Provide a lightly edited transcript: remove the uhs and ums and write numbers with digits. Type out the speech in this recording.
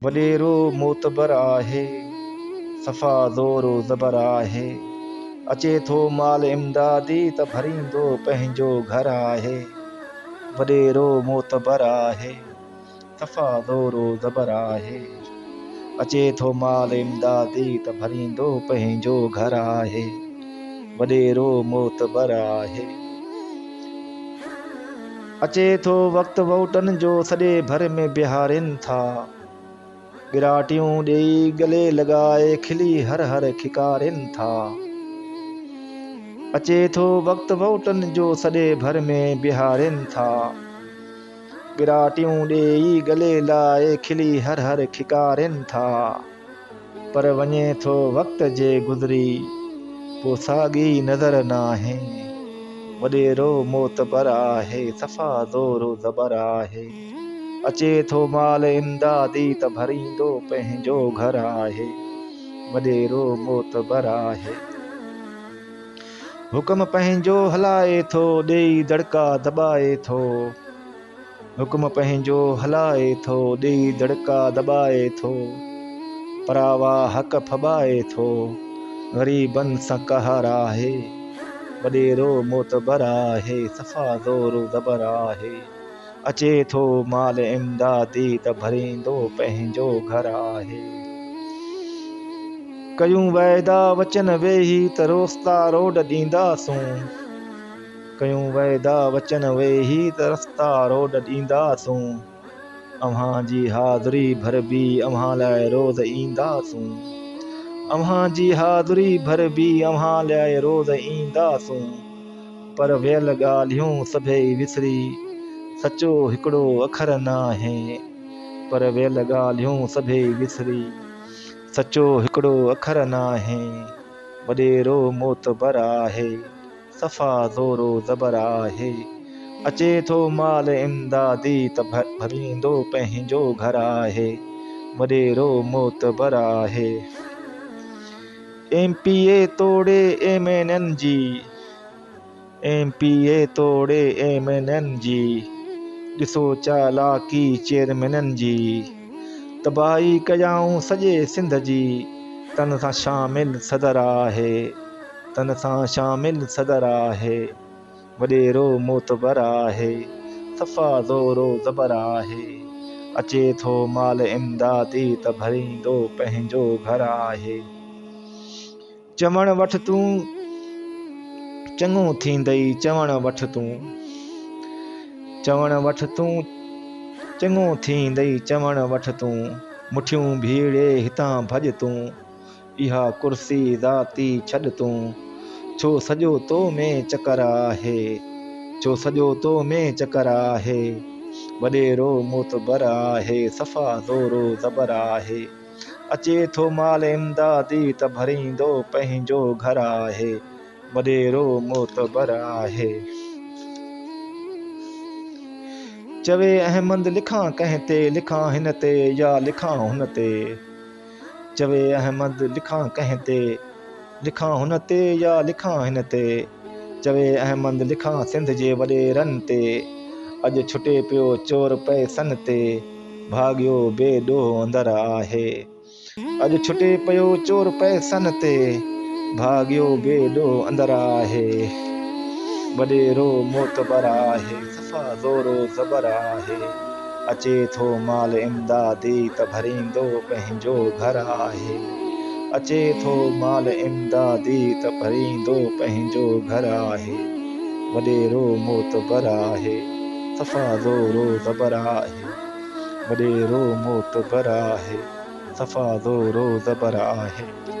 वॾेरो मोतबर आहे, सफ़ा ज़ोरो ज़बर आहे। अचे थो माल इमदादी त भरींदो पंहिंजो घर आहे। वॾेरो मोतबर आहे, सफ़ा ज़ोरो ज़बर आहे। अचे थो माल इमदादी त भरींदो पंहिंजो घर आहे। वॾेरो मोतबर आहे। अचे थो वक़्तु वोटनि जो, सॼे भर में बिहारिनि था। गिराटियूं ॾेई गले लॻाए खिली हर हर खिकारिनि था। अचे थो वक़्तु वोटनि जो, सॼे भर में बिहारिनि था। गिराटियूं ॾेई गले लाए खिली हर हर खिकारिनि था। पर वञे थो वक़्त जे गुज़री, पोइ साॻी नज़र नाहे। वॾेरो मोतबर आहे, सफ़ा ज़ोरो ज़बर आहे। अचे थो माल इमदादी त भरींदो पंहिंजो घर आहे। वॾेरो मोतबर आहे। हुक्म पंहिंजो हलाए थो, ॾेई दड़का दॿाए थो। हुक्म पंहिंजो हलाए थो, ॾेई दड़का दॿाए थो। परावा हक़ फॿाए थो, ग़रीबनि सां कहर आहे। वॾेरो मोतबर आहे, सफ़ा ज़ोरो ज़बर आहे। अचे थो माल इमदादी त भरींदो पंहिंजो घर आहे। कयूं वाइदा वचन वेही त रोस्ता रोड ॾींदासूं। कयूं वाइदा वचन वेही त रस्ता रोड ॾींदासूं। अव्हां जी हाज़िरी भरबी, अव्हां लाइ रोज़ ईंदासूं। अव्हां जी हाज़िरी भरबी, अव्हां लाइ रोज़ ईंदासूं। पर वियल ॻाल्हियूं सभई विसरी, सचो हिकिड़ो अखर नाहे। पर वियल ॻाल्हियूं सभई विसरी, सचो हिकिड़ो अखर नाहे। वॾेरो मोतबर आहे, सफ़ा ज़ोरो ज़बर आहे। अचे थो माल इमदादी त भरींदो पंहिंजो घर आहे। वॾेरो मोतबर आहे। MPA तोड़े MNN जी, MPA तोड़े MNN जी। ॾिसो चालाकी चेयरमैननि जी। तबाही कयाऊं सॼे सिंध जी, तन सां शामिल सदर आहे। तन सां शामिल सदर आहे। वॾेरो मोतबर आहे, सफ़ा ज़ोरो ज़बर आहे। अचे थो माल इमदादी त भरींदो पंहिंजो घर आहे। चवण वठ तूं चङो थींदई, चवण वठ तूं। चवण वठ तूं चङो थींदई, चवण वठ तूं। मुठियूं भीड़े हितां भॼ तूं, इहा कुर्सी ज़ाती छॾ तूं। छो सॼो तो में चकर आहे, छो सॼो तो में चकर आहे। वॾेरो मोतबर आहे, सफ़ा ज़ोरो ज़बर आहे। अचे थो माल इमदादी त भरींदो पंहिंजो घर आहे। वॾेरो मोतबर आहे। चवे अहमद लिखां कंहिं ते, लिखां हिन ते या लिखां हुन ते। चवे अहमद लिखां कंहिं ते, लिखां हुन ते या लिखां हिन ते। चवे अहमद लिखां सिंध जे वॾेरनि ते। अॼु छुटे पियो चोर पैसनि ते, भाॻियो बेॾोह अंदर आहे। अॼु छुटे पियो चोर पैसनि ते, भाॻियो बेॾोह अंदर आहे। वॾेरो मोतबर आहे, सफ़ा ज़ोरो ज़बर आहे। अचे थो माल इमदादी त भरींदो पंहिंजो घर आहे। अचे थो माल इमदादी त भरींदो पंहिंजो घर आहे। वॾेरो मोतबर आहे, सफ़ा ज़ोरो ज़बर आहे। वॾेरो मोतबर आहे, सफ़ा ज़ोरो ज़बर आहे।